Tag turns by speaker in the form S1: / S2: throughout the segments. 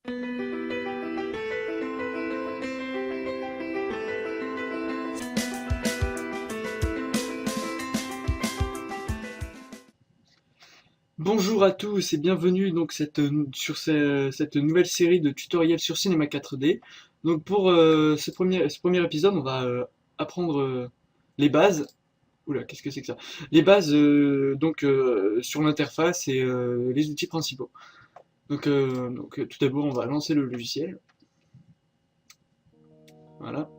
S1: Bonjour à tous et bienvenue donc sur cette nouvelle série de tutoriels sur Cinema 4D. Donc pour ce premier épisode, on va apprendre les bases. Oula, qu'est-ce que c'est que ça? Les bases sur l'interface et les outils principaux. Tout d'abord, on va lancer le logiciel. Voilà.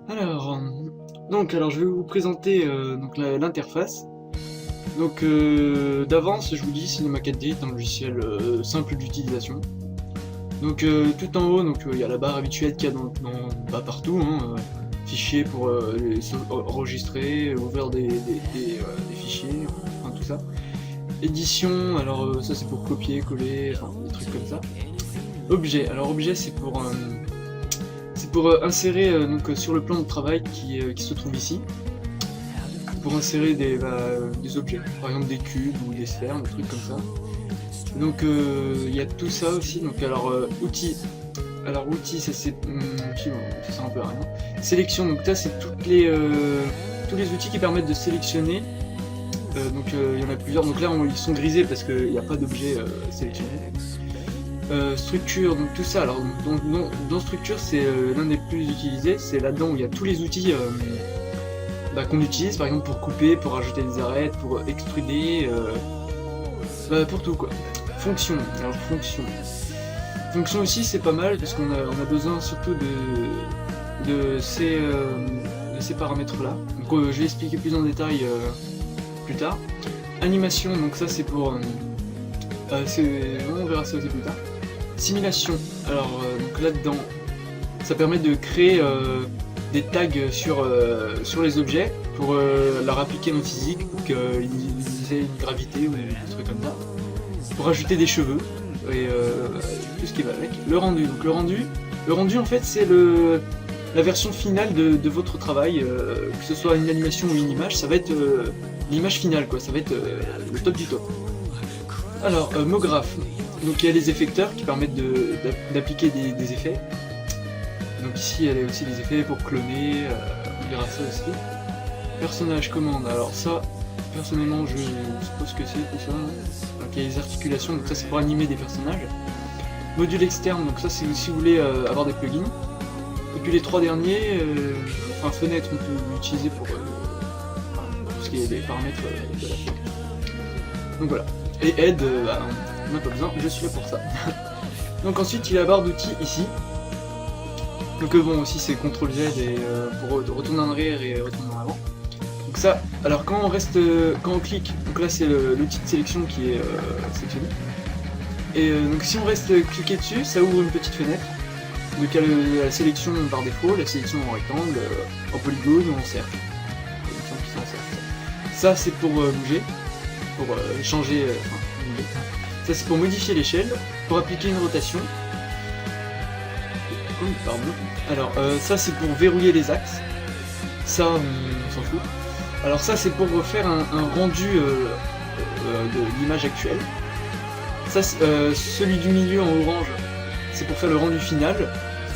S1: Alors je vais vous présenter l'interface. D'avance, je vous dis, Cinema 4D est un logiciel simple d'utilisation. Tout en haut, il y a la barre habituelle qu'il y a partout, hein, fichiers pour enregistrer, ouvrir des fichiers, enfin tout ça. Édition, alors ça c'est pour copier, coller, enfin des trucs comme ça. Objet, alors objet c'est pour insérer sur le plan de travail qui se trouve ici. Pour insérer des objets, par exemple des cubes ou des sphères, des trucs comme ça. Il y a tout ça aussi. Outils. Alors outils, ça c'est ça sert un peu à rien. Sélection, donc là c'est tous les outils qui permettent de sélectionner. Il y en a plusieurs. Donc là ils sont grisés parce qu'il n'y a pas d'objet sélectionné. Structure, donc tout ça. Alors dans structure c'est l'un des plus utilisés. C'est là-dedans où il y a tous les outils. Qu'on utilise par exemple pour couper, pour rajouter des arêtes, pour extruder, pour tout quoi. Fonction, alors fonction aussi c'est pas mal parce qu'on a besoin surtout de ces paramètres là. Donc je vais expliquer plus en détail plus tard. Animation, donc ça c'est pour on verra ça aussi plus tard. Simulation, alors donc là-dedans ça permet de créer des tags sur les objets pour leur appliquer en physique pour qu'ils aient une gravité ou des trucs comme ça. Pour ajouter des cheveux et tout ce qui va avec. Le rendu. Donc le rendu en fait c'est la version finale de votre travail, que ce soit une animation ou une image, ça va être l'image finale quoi, ça va être le top du top. Alors MoGraph. Donc il y a les effecteurs qui permettent d'appliquer des effets. Donc ici elle a aussi des effets pour cloner, on verra ça aussi. Personnage commande, alors ça, personnellement je sais pas ce que c'est tout ça. Donc il y a les articulations, donc ça c'est pour animer des personnages. Module externe, donc ça c'est si vous voulez avoir des plugins. Et puis les trois derniers, fenêtre on peut l'utiliser pour tout ce qui est des paramètres de la fenêtre. Donc voilà. Et aide, on n'a pas besoin, je suis là pour ça. Donc ensuite il y a la barre d'outils ici. Donc bon aussi c'est CTRL Z et pour retourner en arrière et retourner en avant. Donc ça, alors quand on clique, donc là c'est l'outil de sélection qui est sélectionné. Et donc si on reste cliqué dessus, ça ouvre une petite fenêtre. Donc il y a la sélection par défaut, la sélection en rectangle, en polygone ou en cercle. Ça c'est pour bouger, pour changer, bouger. Ça c'est pour modifier l'échelle, pour appliquer une rotation. Pardon. Alors ça c'est pour verrouiller les axes, ça on s'en fout. Alors ça c'est pour faire un rendu de l'image actuelle. Ça, celui du milieu en orange, c'est pour faire le rendu final.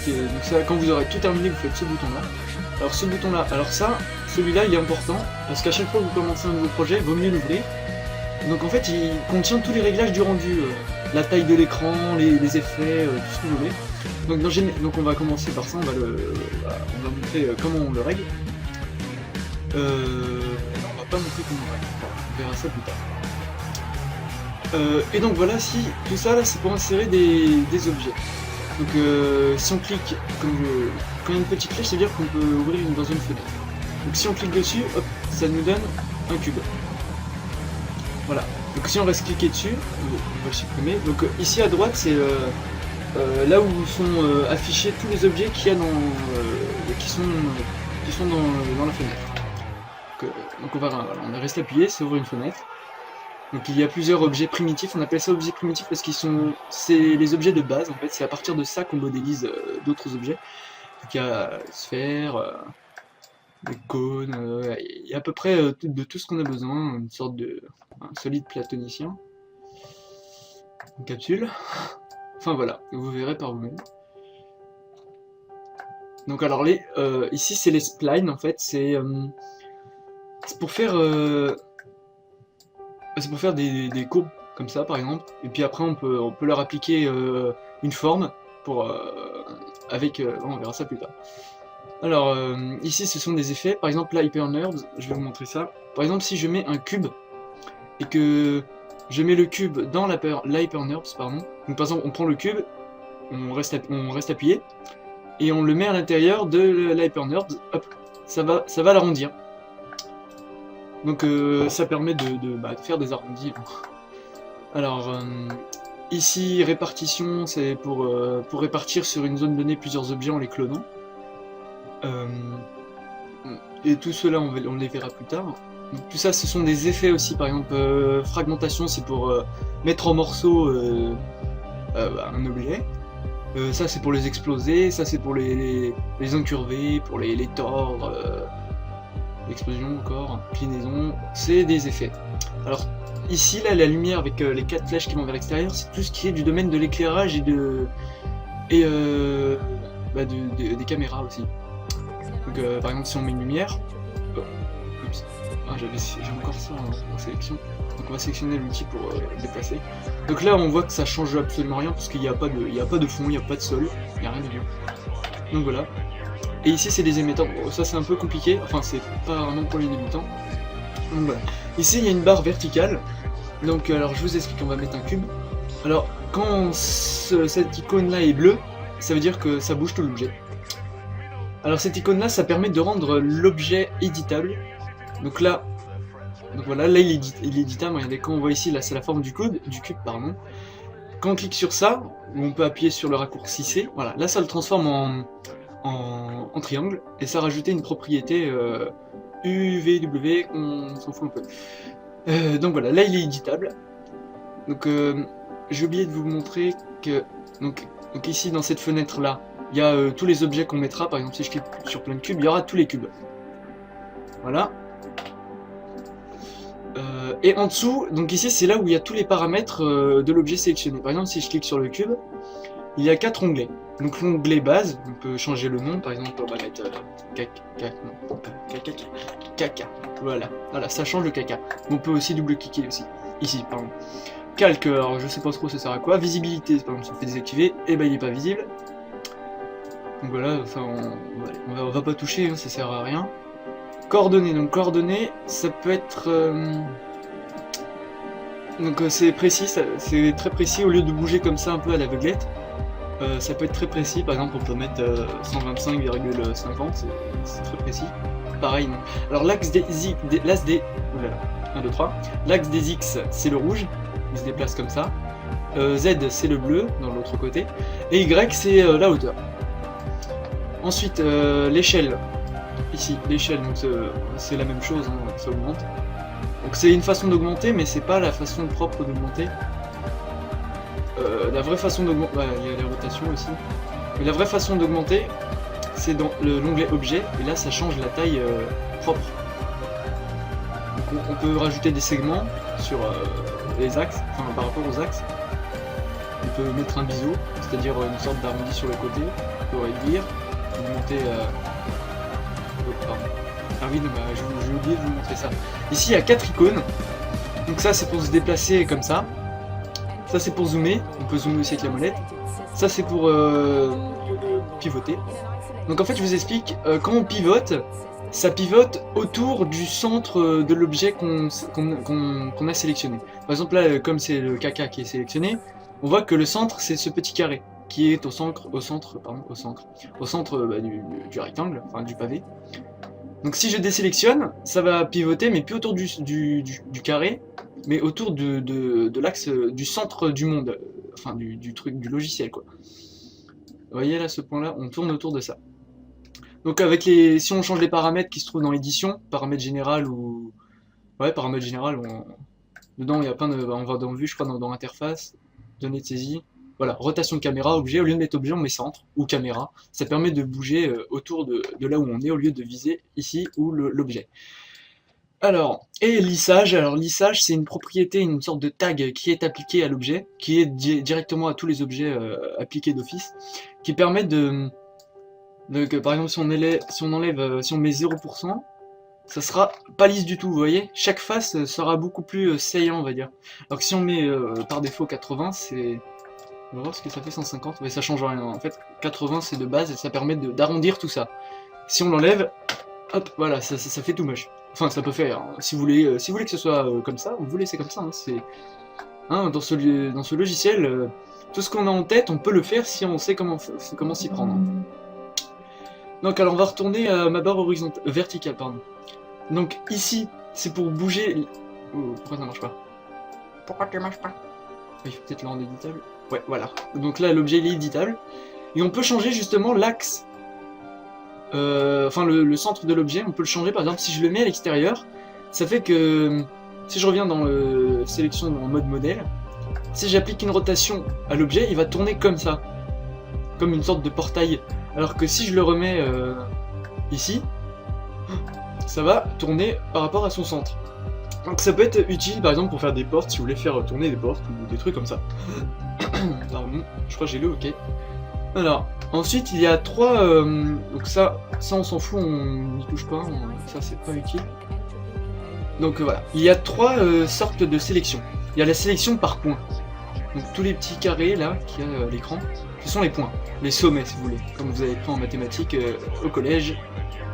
S1: Donc ça, quand vous aurez tout terminé, vous faites ce bouton là. Alors ce bouton là, celui-là il est important parce qu'à chaque fois que vous commencez un nouveau projet, il vaut mieux l'ouvrir. Donc en fait il contient tous les réglages du rendu, la taille de l'écran, les effets, tout ce que vous voulez. Donc on va commencer par ça, on va montrer comment on le règle. On va pas montrer comment on règle, on verra ça plus tard. Et donc voilà, si tout ça là c'est pour insérer des objets. Donc si on clique, quand il y a une petite flèche, c'est-à-dire qu'on peut ouvrir dans une fenêtre. Donc si on clique dessus, hop, ça nous donne un cube. Voilà. Donc si on reste cliqué dessus, on va le supprimer. Donc ici à droite c'est là où sont affichés tous les objets qu'il y a qui sont dans la fenêtre. Donc on va rester appuyé, ça ouvre une fenêtre. Donc il y a plusieurs objets primitifs, on appelle ça objets primitifs parce c'est les objets de base en fait, c'est à partir de ça qu'on modélise d'autres objets. Donc il y a sphère, des cônes, il y a à peu près de tout ce qu'on a besoin, une sorte de solide platonicien. Une capsule. Enfin voilà, vous verrez par vous-même. Donc alors ici c'est les splines en fait, c'est pour faire des courbes comme ça par exemple, et puis après on peut leur appliquer une forme pour on verra ça plus tard. Alors ici ce sont des effets, par exemple la Hyper Nerds, je vais vous montrer ça. Par exemple si je mets un cube et que je mets le cube dans la Hyper Nerds, pardon. Donc par exemple on prend le cube, on reste appuyé et on le met à l'intérieur de la Hyper Nerds, hop, ça va l'arrondir. Donc ça permet de faire des arrondis. Alors ici répartition, c'est pour répartir sur une zone donnée plusieurs objets en les clonant. Et tout cela on les verra plus tard. Donc, tout ça ce sont des effets aussi, par exemple fragmentation c'est pour mettre en morceaux un objet. Ça c'est pour les exploser, ça c'est pour les incurver, pour les tordre, explosion encore, inclinaison, c'est des effets. Alors ici là la lumière avec les 4 flèches qui vont vers l'extérieur, c'est tout ce qui est du domaine de l'éclairage et des caméras aussi. Donc par exemple si on met une lumière, j'ai encore ça en sélection. Donc on va sélectionner l'outil pour déplacer. Donc là on voit que ça change absolument rien parce qu'il n'y a pas de fond, il n'y a pas de sol, il n'y a rien du tout. Donc voilà. Et ici c'est des émetteurs, bon, ça c'est un peu compliqué, enfin c'est pas vraiment pour les débutants. Donc voilà. Ici il y a une barre verticale. Donc alors je vous explique, on va mettre un cube. Alors quand cette icône là est bleue, ça veut dire que ça bouge tout l'objet. Alors cette icône là ça permet de rendre l'objet éditable. Donc là, voilà, là il est éditable, regardez, quand on voit ici, là c'est la forme du cube, pardon. Quand on clique sur ça, on peut appuyer sur le raccourci C, voilà, là ça le transforme en triangle, et ça rajoutait une propriété UVW, on s'en fout un peu. Donc voilà, là il est éditable. Donc j'ai oublié de vous montrer que, donc ici dans cette fenêtre là, il y a tous les objets qu'on mettra, par exemple si je clique sur plein de cubes, il y aura tous les cubes. Voilà. Et en dessous, donc ici c'est là où il y a tous les paramètres de l'objet sélectionné. Par exemple si je clique sur le cube, il y a 4 onglets. Donc l'onglet base, on peut changer le nom, par exemple on va mettre caca. Voilà, ça change le caca. On peut aussi double-cliquer aussi, ici, pardon. Calque, alors je sais pas trop ça sert à quoi. Visibilité, par exemple si on fait désactiver, et ben il est pas visible. Donc voilà, enfin on va pas toucher, hein, ça sert à rien. Coordonnées, donc coordonnées, ça peut être... Donc c'est précis, c'est très précis, au lieu de bouger comme ça un peu à l'aveuglette, ça peut être très précis, par exemple on peut mettre 125,50, c'est très précis. Pareil, non. Alors l'axe des l'axe des X c'est le rouge, il se déplace comme ça. Z c'est le bleu, dans l'autre côté, et Y c'est la hauteur. Ensuite l'échelle. Ici, l'échelle, donc c'est la même chose, hein, ça augmente. Donc c'est une façon d'augmenter, mais c'est pas la façon propre d'augmenter. La vraie façon d'augmenter, il y a les rotations aussi. Mais la vraie façon d'augmenter, c'est dans l'onglet objet, et là ça change la taille propre. Donc on peut rajouter des segments sur les axes, enfin par rapport aux axes. On peut mettre un biseau, c'est-à-dire une sorte d'arrondi sur le côté, on peut réduire, augmenter... Ah oui, j'ai oublié de vous montrer ça. Ici, il y a 4 icônes. Donc ça, c'est pour se déplacer comme ça. Ça, c'est pour zoomer. On peut zoomer aussi avec la molette. Ça, c'est pour pivoter. Donc en fait, je vous explique. Quand on pivote, ça pivote autour du centre de l'objet qu'on a sélectionné. Par exemple, là, comme c'est le caca qui est sélectionné, on voit que le centre, c'est ce petit carré qui est au centre du rectangle, enfin du pavé. Donc si je désélectionne, ça va pivoter, mais plus autour du carré, mais autour de l'axe du centre du monde, enfin du truc, du logiciel quoi. Vous voyez là ce point là, on tourne autour de ça. Donc si on change les paramètres qui se trouvent dans l'édition, paramètres général ou... Ouais, paramètres général, dedans il y a plein de... On va dans vue, je crois, dans interface, données de saisie. Voilà, rotation de caméra, objet, au lieu de mettre objet, on met centre, ou caméra. Ça permet de bouger autour de là où on est, au lieu de viser ici ou l'objet. Alors, et lissage. Alors, lissage, c'est une propriété, une sorte de tag qui est appliqué à l'objet, qui est directement à tous les objets appliqués d'office, qui permet que, par exemple, si on enlève, si on met 0%, ça sera pas lisse du tout, vous voyez. Chaque face sera beaucoup plus saillant, on va dire. Alors que si on met par défaut 80, c'est... On va voir ce que ça fait 150, mais ça change rien. En fait, 80 c'est de base et ça permet d'arrondir tout ça. Si on l'enlève, hop, voilà, ça fait tout moche. Enfin, ça peut faire, hein. Si vous voulez que ce soit comme ça, vous laissez comme ça. Hein. Hein, dans ce logiciel, tout ce qu'on a en tête, on peut le faire si on sait comment s'y prendre. Hein. Donc, alors, on va retourner à ma barre verticale, pardon. Donc, ici, c'est pour bouger... Oh, pourquoi ça marche pas? Pourquoi tu marches pas? Il faut peut-être le rendre éditable. Ouais, voilà. Donc là, l'objet, il est éditable. Et on peut changer, justement, l'axe... enfin, le centre de l'objet, on peut le changer. Par exemple, si je le mets à l'extérieur, ça fait que... Si je reviens dans le sélection en mode modèle, si j'applique une rotation à l'objet, il va tourner comme ça. Comme une sorte de portail. Alors que si je le remets ici, ça va tourner par rapport à son centre. Donc ça peut être utile par exemple pour faire des portes, si vous voulez faire tourner des portes ou des trucs comme ça. Pardon, je crois que j'ai le OK. Alors, ensuite il y a trois... donc ça on s'en fout, on n'y touche pas, ça c'est pas utile. Donc voilà, il y a trois sortes de sélection. Il y a la sélection par points. Donc tous les petits carrés là qu'il y a à l'écran, ce sont les points, les sommets si vous voulez. Comme vous avez pris en mathématiques au collège,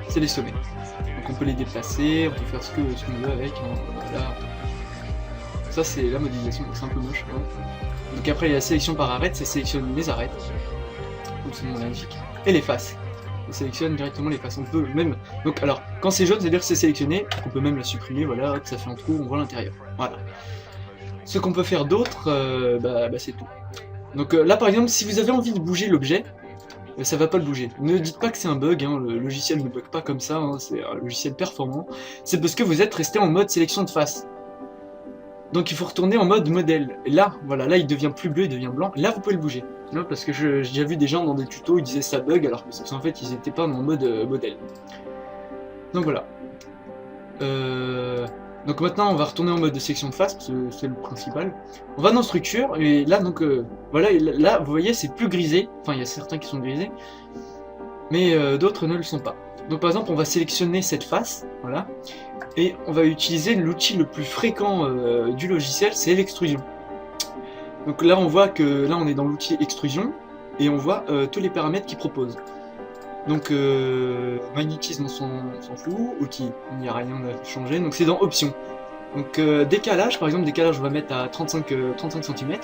S1: c'est les sommets. Donc on peut les déplacer, on peut faire ce qu'on veut avec. Hein, voilà. Ça c'est la modélisation, c'est un peu moche. Hein. Donc après il y a la sélection par arête, ça sélectionne les arêtes. Donc c'est magnifique. Et les faces. On sélectionne directement les faces. On peut même. Donc alors, quand c'est jaune, c'est-à-dire que c'est sélectionné, on peut même la supprimer, voilà, hop, ça fait un trou, on voit l'intérieur. Voilà. Ce qu'on peut faire d'autre, c'est tout. Donc là par exemple, si vous avez envie de bouger l'objet, ça va pas le bouger. Ne dites pas que c'est un bug, hein, le logiciel ne bug pas comme ça, hein, c'est un logiciel performant. C'est parce que vous êtes resté en mode sélection de face. Donc il faut retourner en mode modèle. Et là, voilà, là il devient plus bleu, il devient blanc. Et là vous pouvez le bouger. Non, parce que j'ai déjà vu des gens dans des tutos, ils disaient ça bug, alors qu'en fait ils étaient pas en mode modèle. Donc voilà. Donc maintenant on va retourner en mode de sélection de face, parce que c'est le principal. On va dans structure, et là donc voilà, et là vous voyez c'est plus grisé, enfin il y a certains qui sont grisés, mais d'autres ne le sont pas. Donc par exemple on va sélectionner cette face, voilà, et on va utiliser l'outil le plus fréquent du logiciel, c'est l'extrusion. Donc là on voit que là on est dans l'outil extrusion, et on voit tous les paramètres qu'il propose. Donc magnétisme on s'en fout, outil, il n'y a rien à changer, donc c'est dans options. Donc décalage, par exemple décalage on va mettre à 35 cm.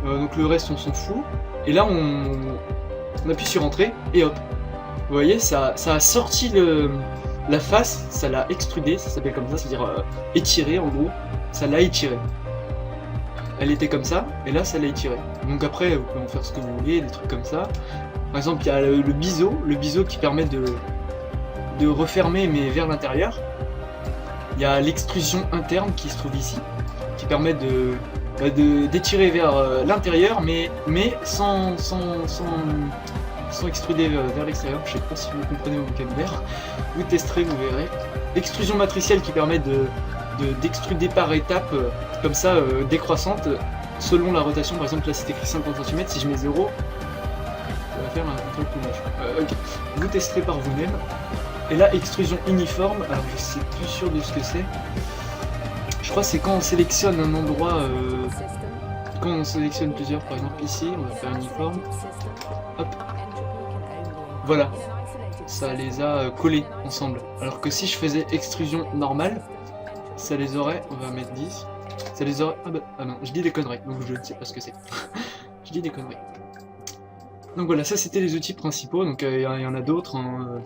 S1: Donc le reste on s'en fout. Et là on appuie sur entrée et hop. Vous voyez ça a sorti la face, ça l'a extrudé, ça s'appelle comme ça, c'est-à-dire étiré en gros, ça l'a étiré. Elle était comme ça, et là ça l'a étiré. Donc après vous pouvez en faire ce que vous voulez, des trucs comme ça. Par exemple, il y a le biseau qui permet de refermer mais vers l'intérieur. Il y a l'extrusion interne qui se trouve ici, qui permet d'étirer vers l'intérieur mais sans extruder vers l'extérieur. Je sais pas si vous comprenez mon vocabulaire. Vous testerez, vous verrez. L'extrusion matricielle qui permet d'extruder par étapes, comme ça, décroissante, selon la rotation. Par exemple, là c'est écrit 50 cm, si je mets 0, faire un truc tout moche. Ok. Vous testerez par vous-même. Et là, extrusion uniforme, alors je sais plus sûr de ce que c'est. Je crois que c'est quand on sélectionne un endroit, quand on sélectionne plusieurs, par exemple ici, on va faire uniforme. Hop. Voilà. Ça les a collés ensemble. Alors que si je faisais extrusion normale, ça les aurait, on va mettre 10, ça les aurait, ah non, je dis des conneries, donc je ne sais pas ce que c'est. Je dis des conneries. Donc voilà, ça c'était les outils principaux, donc il y en a d'autres. Hein.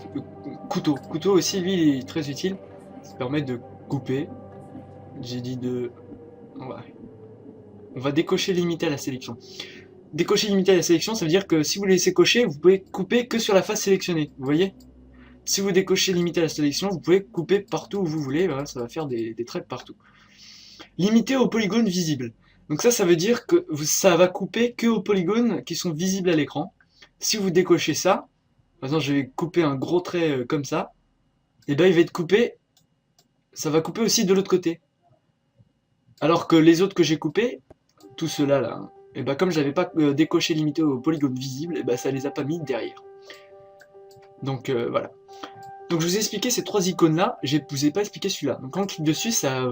S1: Couteau aussi, lui, il est très utile. Ça permet de couper. J'ai dit de... On va décocher limité à la sélection. Décocher limité à la sélection, ça veut dire que si vous laissez cocher, vous pouvez couper que sur la face sélectionnée, vous voyez. Si vous décochez limité à la sélection, vous pouvez couper partout où vous voulez, voilà, ça va faire des traits partout. Limité aux polygones visibles. Donc ça veut dire que ça va couper que aux polygones qui sont visibles à l'écran. Si vous décochez ça, par exemple je vais couper un gros trait comme ça, et bien il va être coupé ça va couper aussi de l'autre côté. Alors que les autres que j'ai coupés, tout ceux-là, là, et bah comme j'avais pas décoché limité au polygone visible, et bah ça les a pas mis derrière. Donc voilà. Donc je vous ai expliqué ces 3 icônes là, je vous ai pas expliqué celui-là. Donc quand on clique dessus, ça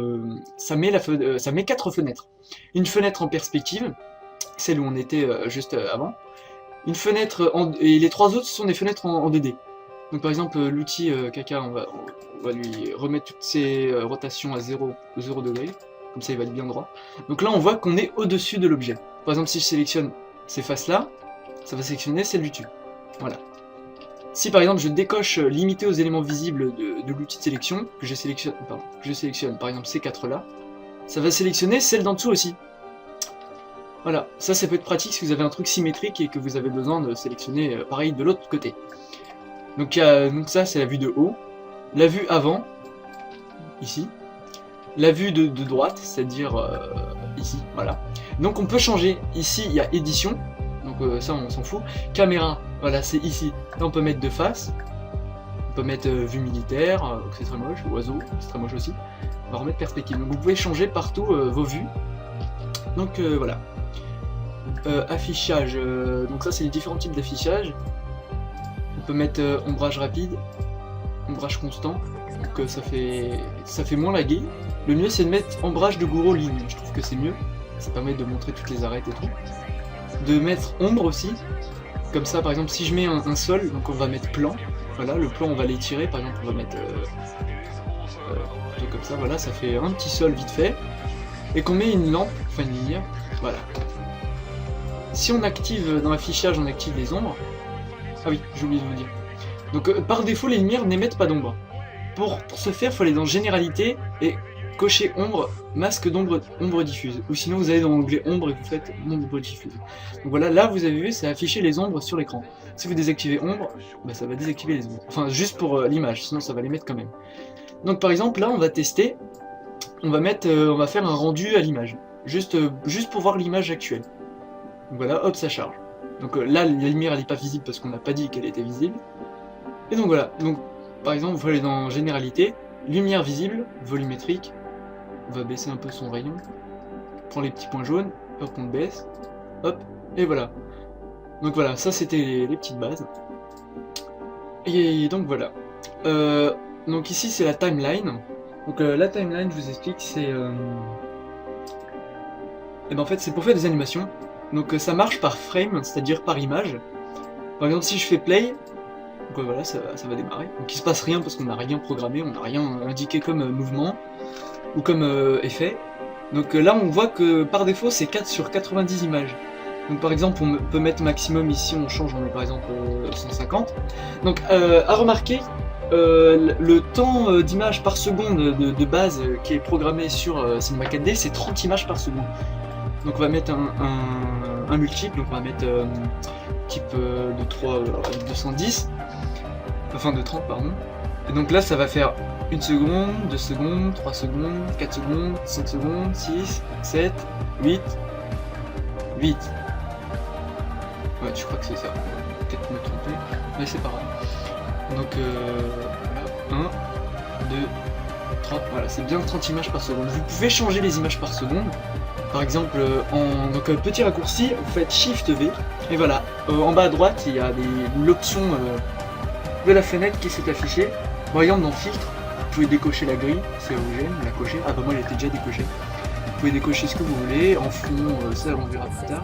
S1: met 4 fenêtres. Une fenêtre en perspective, celle où on était juste avant. Une fenêtre et les 3 autres sont des fenêtres en 2D. Donc par exemple l'outil caca, on va lui remettre toutes ses rotations à 0 degrés. Comme ça il va être bien droit. Donc là on voit qu'on est au-dessus de l'objet. Par exemple si je sélectionne ces faces là, ça va sélectionner celle du dessus. Voilà. Si par exemple je décoche limité aux éléments visibles de l'outil de sélection, que je sélectionne par exemple ces 4 là, ça va sélectionner celle d'en dessous aussi. Voilà, ça peut être pratique si vous avez un truc symétrique et que vous avez besoin de sélectionner pareil de l'autre côté. Donc ça c'est la vue de haut, la vue avant, ici, la vue de droite, c'est-à-dire ici, voilà. Donc on peut changer, ici il y a édition, donc ça on s'en fout, caméra, voilà c'est ici, là on peut mettre de face, on peut mettre vue militaire, c'est très moche, oiseau, c'est très moche aussi, on va remettre perspective, donc vous pouvez changer partout vos vues, donc voilà. Affichage, donc ça c'est les différents types d'affichage, on peut mettre ombrage rapide, ombrage constant, donc ça fait moins laguer. Le mieux c'est de mettre ombrage de gouraud ligne, je trouve que c'est mieux, ça permet de montrer toutes les arêtes et tout. De mettre ombre aussi, comme ça par exemple si je mets un sol, donc on va mettre plan, voilà le plan on va l'étirer, par exemple on va mettre plutôt comme ça, voilà ça fait un petit sol vite fait, et qu'on met une lampe, enfin une lumière, voilà. Si on active dans l'affichage, on active les ombres, ah oui j'ai oublié de vous dire, donc par défaut les lumières n'émettent pas d'ombre. Pour ce faire, il faut aller dans généralité et cocher ombre, masque d'ombre, ombre diffuse. Ou sinon vous allez dans l'onglet ombre et vous faites ombre diffuse. Donc voilà, là vous avez vu, c'est afficher les ombres sur l'écran. Si vous désactivez ombre, bah, ça va désactiver les ombres. Enfin juste pour l'image, sinon ça va les mettre quand même. Donc par exemple là on va tester, on va faire un rendu à l'image. Juste pour voir l'image actuelle. Donc voilà, hop ça charge. Donc là la lumière elle n'est pas visible parce qu'on n'a pas dit qu'elle était visible. Et donc voilà, donc par exemple, vous allez dans Généralité, Lumière visible, volumétrique, on va baisser un peu son rayon, on prend les petits points jaunes, hop on le baisse, hop, et voilà. Donc voilà, ça c'était les petites bases. Et donc voilà. Donc ici c'est la timeline. Donc la timeline, je vous explique, c'est... Et ben en fait c'est pour faire des animations. Donc ça marche par frame, c'est-à-dire par image. Par exemple si je fais play, donc voilà, ça va démarrer. Donc il se passe rien parce qu'on n'a rien programmé, on n'a rien indiqué comme mouvement ou comme effet. Donc là on voit que par défaut c'est 4 sur 90 images. Donc par exemple on peut mettre maximum ici, on change, on met par exemple 150. Donc à remarquer, le temps d'image par seconde de base qui est programmé sur Cinema 4D c'est 30 images par seconde. Donc on va mettre un multiple, donc on va mettre type de 3 210. Enfin de 30 pardon, et donc là ça va faire 1 seconde, 2 secondes, 3 secondes, 4 secondes, 5 secondes, 6, 7, 8, 8. Ouais je crois que c'est ça, peut-être me tromper, mais c'est pas grave. Donc voilà, 1, 2, 30, voilà c'est bien 30 images par seconde. Vous pouvez changer les images par seconde, par exemple donc petit raccourci, vous faites Shift V, et voilà, en bas à droite il y a l'option de la fenêtre qui s'est affichée. Par exemple dans filtre, vous pouvez décocher la grille, c'est rouge, la cocher. Ah bah moi elle était déjà décochée. Vous pouvez décocher ce que vous voulez, en fond, ça on verra plus tard.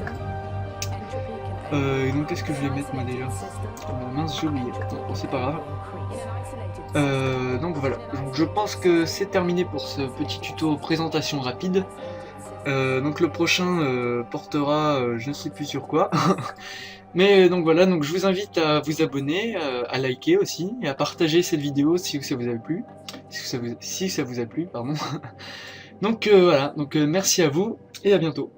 S1: Et donc qu'est-ce que je vais mettre moi déjà mince j'ai oublié, bon, c'est pas grave. Donc voilà, donc, je pense que c'est terminé pour ce petit tuto présentation rapide. Donc le prochain portera je ne sais plus sur quoi. Mais donc voilà, donc je vous invite à vous abonner, à liker aussi, et à partager cette vidéo si ça vous a plu. Si ça vous a plu, pardon. Donc voilà, donc merci à vous, et à bientôt.